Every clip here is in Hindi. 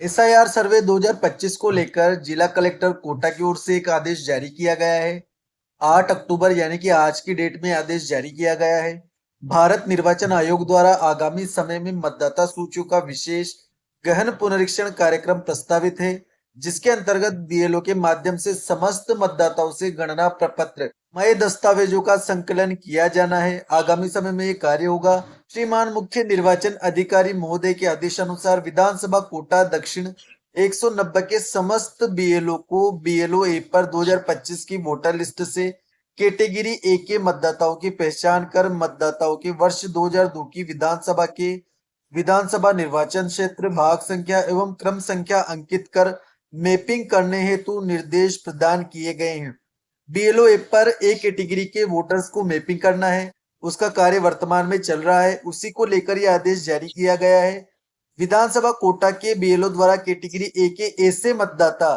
एसआईआर सर्वे 2025 को लेकर जिला कलेक्टर कोटा की ओर से एक आदेश जारी किया गया है। 8 अक्टूबर यानी कि आज की डेट में आदेश जारी किया गया है। भारत निर्वाचन आयोग द्वारा आगामी समय में मतदाता सूचियों का विशेष गहन पुनरीक्षण कार्यक्रम प्रस्तावित है, जिसके अंतर्गत बीएलओ के माध्यम से समस्त मतदाताओं से गणना प्रपत्र मय दस्तावेजों का संकलन किया जाना है। आगामी समय में ये कार्य होगा। श्रीमान मुख्य निर्वाचन अधिकारी महोदय के आदेशानुसार विधानसभा कोटा दक्षिण 190 के समस्त बीएलओ को बीएलओ ऐप पर 2025 की वोटर लिस्ट से कैटेगरी ए के मतदाताओं की पहचान कर मतदाताओं के वर्ष 2002 की विधानसभा निर्वाचन क्षेत्र भाग संख्या एवं क्रम संख्या अंकित कर मैपिंग करने हेतु निर्देश प्रदान किए गए हैं। बीएलओ ऐप पर एक कैटेगरी के वोटर्स को मैपिंग करना है, उसका कार्य वर्तमान में चल रहा है। उसी को लेकर यह आदेश जारी किया गया है। विधानसभा कोटा के बीएलओ द्वारा कैटेगरी ए के ऐसे मतदाता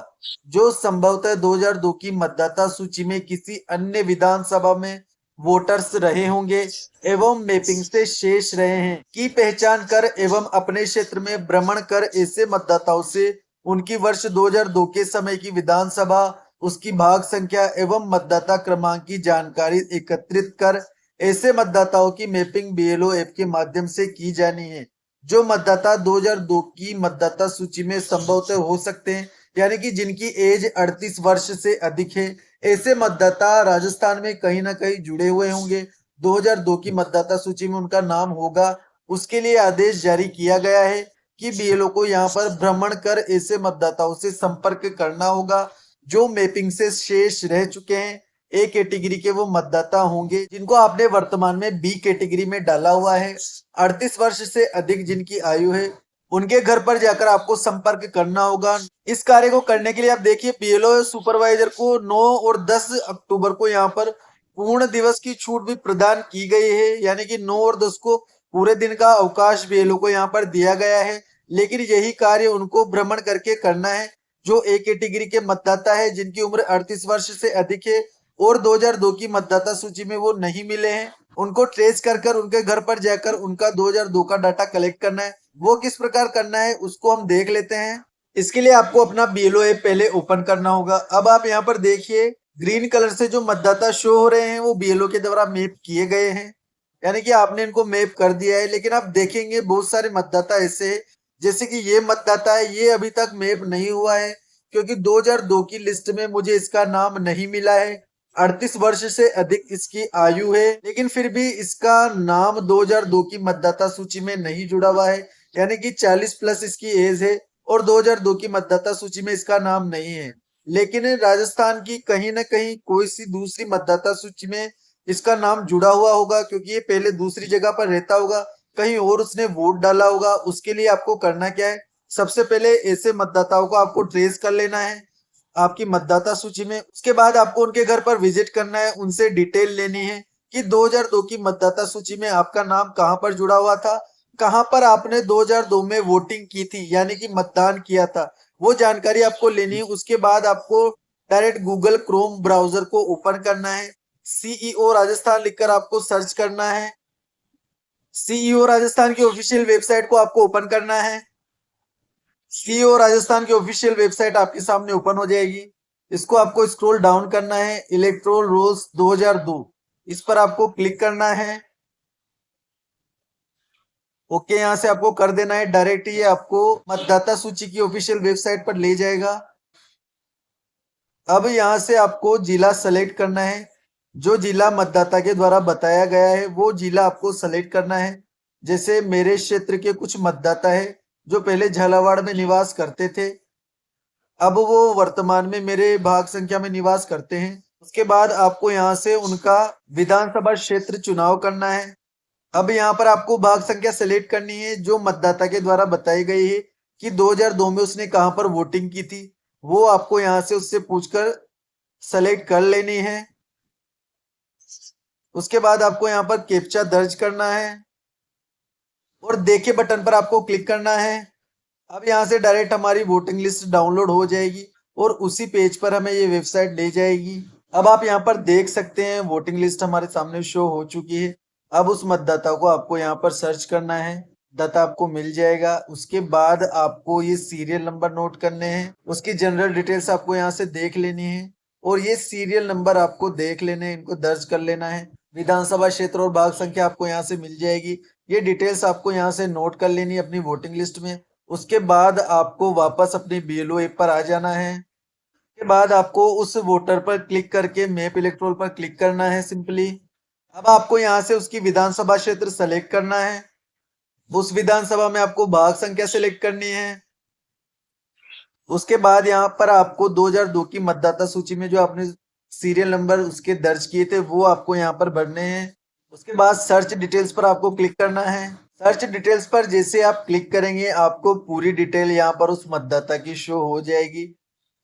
जो संभवतः 2002 की मतदाता सूची में किसी अन्य विधानसभा में वोटर्स रहे होंगे एवं मैपिंग से शेष रहे हैं की पहचान कर एवं अपने क्षेत्र में भ्रमण कर ऐसे मतदाताओं से उनकी वर्ष 2002 के समय की विधानसभा, उसकी भाग संख्या एवं मतदाता क्रमांक की जानकारी एकत्रित कर ऐसे मतदाताओं की मैपिंग बीएलओ ऐप के माध्यम से की जानी है जो मतदाता 2002 की मतदाता सूची में संभवतः हो सकते हैं, यानी कि जिनकी एज 38 वर्ष से अधिक है। ऐसे मतदाता राजस्थान में कहीं ना कहीं जुड़े हुए होंगे, 2002 की मतदाता सूची में उनका नाम होगा। उसके लिए आदेश जारी किया गया है कि बीएलओ को यहाँ पर भ्रमण कर ऐसे मतदाताओं से संपर्क करना होगा जो मैपिंग से शेष रह चुके हैं। ए कैटेगरी के वो मतदाता होंगे जिनको आपने वर्तमान में बी कैटेगरी में डाला हुआ है। 38 वर्ष से अधिक जिनकी आयु है, उनके घर पर जाकर आपको संपर्क करना होगा। इस कार्य को करने के लिए आप देखिए, बीएलओ सुपरवाइजर को 9 और 10 अक्टूबर को यहाँ पर पूर्ण दिवस की छूट भी प्रदान की गई है, यानी कि 9 और 10 को पूरे दिन का अवकाश बीएलओ को यहाँ पर दिया गया है। लेकिन यही कार्य उनको भ्रमण करके करना है जो ए कैटेगरी के मतदाता है, जिनकी उम्र 38 वर्ष से अधिक है और 2002 की मतदाता सूची में वो नहीं मिले हैं। उनको ट्रेस कर उनके घर पर जाकर उनका 2002 का डाटा कलेक्ट करना है। वो किस प्रकार करना है उसको हम देख लेते हैं। इसके लिए आपको अपना बीएलओ ऐप पहले ओपन करना होगा। अब आप यहाँ पर देखिए, ग्रीन कलर से जो मतदाता शो हो रहे हैं वो बीएलओ के द्वारा मैप किए गए हैं, यानी कि आपने इनको मैप कर दिया है। लेकिन आप देखेंगे बहुत सारे मतदाता ऐसे है, जैसे कि ये मतदाता है, ये अभी तक मैप नहीं हुआ है क्योंकि 2002 की लिस्ट में मुझे इसका नाम नहीं मिला है। 38 वर्ष से अधिक इसकी आयु है, लेकिन फिर भी इसका नाम 2002 की मतदाता सूची में नहीं जुड़ा हुआ है, यानी कि 40 प्लस इसकी एज है और 2002 की मतदाता सूची में इसका नाम नहीं है। लेकिन राजस्थान की कहीं ना कहीं कोई सी दूसरी मतदाता सूची में इसका नाम जुड़ा हुआ होगा, क्योंकि ये पहले दूसरी जगह पर रहता होगा, कहीं और उसने वोट डाला होगा। उसके लिए आपको करना क्या है, सबसे पहले ऐसे मतदाताओं को आपको ट्रेस कर लेना है आपकी मतदाता सूची में। उसके बाद आपको उनके घर पर विजिट करना है, उनसे डिटेल लेनी है कि 2002 की मतदाता सूची में आपका नाम कहां पर जुड़ा हुआ था, कहां पर आपने 2002 में वोटिंग की थी यानी कि मतदान किया था, वो जानकारी आपको लेनी है। उसके बाद आपको डायरेक्ट गूगल क्रोम ब्राउजर को ओपन करना है, सीईओ राजस्थान लिखकर आपको सर्च करना है। सीईओ राजस्थान की ऑफिशियल वेबसाइट को आपको ओपन करना है। सीईओ राजस्थान की ऑफिशियल वेबसाइट आपके सामने ओपन हो जाएगी। इसको आपको स्क्रॉल डाउन करना है, इलेक्टोरल रोल्स 2002 इस पर आपको क्लिक करना है। ओके, यहाँ से आपको कर देना है। डायरेक्ट ये आपको मतदाता सूची की ऑफिशियल वेबसाइट पर ले जाएगा। अब यहाँ से आपको जिला सेलेक्ट करना है, जो जिला मतदाता के द्वारा बताया गया है वो जिला आपको सेलेक्ट करना है। जैसे मेरे क्षेत्र के कुछ मतदाता है जो पहले झालावाड़ में निवास करते थे, अब वो वर्तमान में मेरे भाग संख्या में निवास करते हैं। उसके बाद आपको यहाँ से उनका विधानसभा क्षेत्र चुनाव करना है। अब यहाँ पर आपको भाग संख्या सेलेक्ट करनी है जो मतदाता के द्वारा बताई गई है कि 2002 में उसने कहां पर वोटिंग की थी, वो आपको यहाँ से उससे पूछकर सेलेक्ट कर लेनी है। उसके बाद आपको यहाँ पर कैप्चा दर्ज करना है और देखिए बटन पर आपको क्लिक करना है। अब यहाँ से डायरेक्ट हमारी वोटिंग लिस्ट डाउनलोड हो जाएगी और उसी पेज पर हमें ये वेबसाइट ले जाएगी। अब आप यहाँ पर देख सकते हैं वोटिंग लिस्ट हमारे सामने शो हो चुकी है। अब उस मतदाता को आपको यहाँ पर सर्च करना है। डाटा आपको मिल जाएगा। उसके बाद आपको ये सीरियल नंबर नोट करने हैं, उसकी जनरल डिटेल्स आपको यहाँ से देख लेनी है और ये सीरियल नंबर आपको देख लेने हैं, इनको दर्ज कर लेना है। विधानसभा क्षेत्र और भाग संख्या आपको यहाँ से मिल जाएगी। ये डिटेल्स आपको यहाँ से नोट कर लेनी है अपनी वोटिंग लिस्ट में। उसके बाद आपको वापस अपनी बीएलओ ऐप पर आ जाना है। के बाद आपको उस वोटर पर क्लिक करके मैप इलेक्ट्रोल पर क्लिक करना है सिंपली। अब आपको यहाँ से उसकी विधानसभा क्षेत्र सेलेक्ट करना है। उस विधानसभा में आपको भाग संख्या सेलेक्ट करनी है। उसके बाद यहाँ पर आपको 2002 की मतदाता सूची में जो आपने सीरियल नंबर उसके दर्ज किए थे वो आपको यहाँ पर भरने हैं। उसके बाद सर्च डिटेल्स पर आपको क्लिक करना है। सर्च डिटेल्स पर जैसे आप क्लिक करेंगे आपको पूरी डिटेल यहाँ पर उस मतदाता की शो हो जाएगी।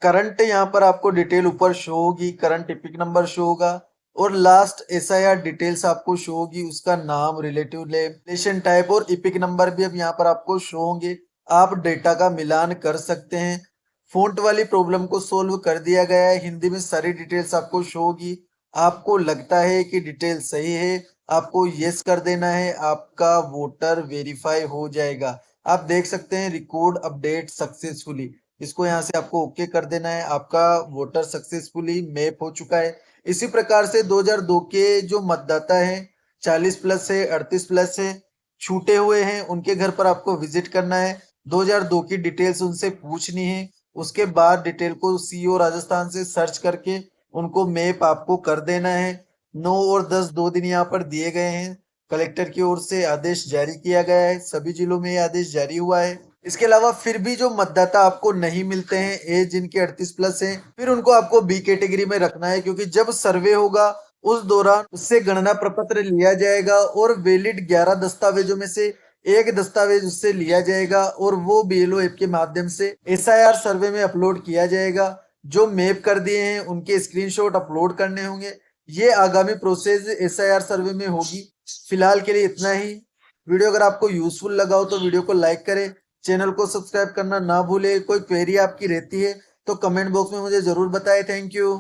करंट यहाँ पर आपको डिटेल ऊपर शो होगी, करंट इपिक नंबर शो होगा और लास्ट एसआईआर डिटेल्स आपको शो होगी, उसका नाम, रिलेटिव रिलेशन टाइप और इपिक नंबर भी अब यहाँ पर आपको शो होंगे। आप डेटा का मिलान कर सकते हैं। फ़ॉन्ट वाली प्रॉब्लम को सोल्व कर दिया गया है, हिंदी में सारी डिटेल्स आपको शो होगी। आपको लगता है कि डिटेल सही है, आपको यस कर देना है, आपका वोटर वेरीफाई हो जाएगा। आप देख सकते हैं रिकॉर्ड अपडेट सक्सेसफुली, इसको यहाँ से आपको ओके कर देना है। आपका वोटर सक्सेसफुली मैप हो चुका है। इसी प्रकार से 2002 के जो मतदाता हैं 40 प्लस है, 38 प्लस है, छूटे हुए हैं, उनके घर पर आपको विजिट करना है। 2002 की डिटेल्स उनसे पूछनी है। उसके बाद डिटेल को सीओ राजस्थान से सर्च करके उनको मैप आपको कर देना है। 9 और 10 2 दिन यहाँ पर दिए गए हैं। कलेक्टर की ओर से आदेश जारी किया गया है, सभी जिलों में ये आदेश जारी हुआ है। इसके अलावा फिर भी जो मतदाता आपको नहीं मिलते हैं, एज जिनके 38 प्लस है, फिर उनको आपको बी कैटेगरी में रखना है, क्योंकि जब सर्वे होगा उस दौरान उससे गणना प्रपत्र लिया जाएगा और वैलिड 11 दस्तावेजों में से एक दस्तावेज उससे लिया जाएगा और वो बीएलओ ऐप के माध्यम से एसआईआर सर्वे में अपलोड किया जाएगा। जो मैप कर दिए हैं उनके स्क्रीनशॉट अपलोड करने होंगे। ये आगामी प्रोसेस एसआईआर सर्वे में होगी। फिलहाल के लिए इतना ही। वीडियो अगर आपको यूजफुल लगा हो तो वीडियो को लाइक करें, चैनल को सब्सक्राइब करना ना भूले। कोई क्वेरी आपकी रहती है तो कमेंट बॉक्स में मुझे जरूर बताएं। Thank you.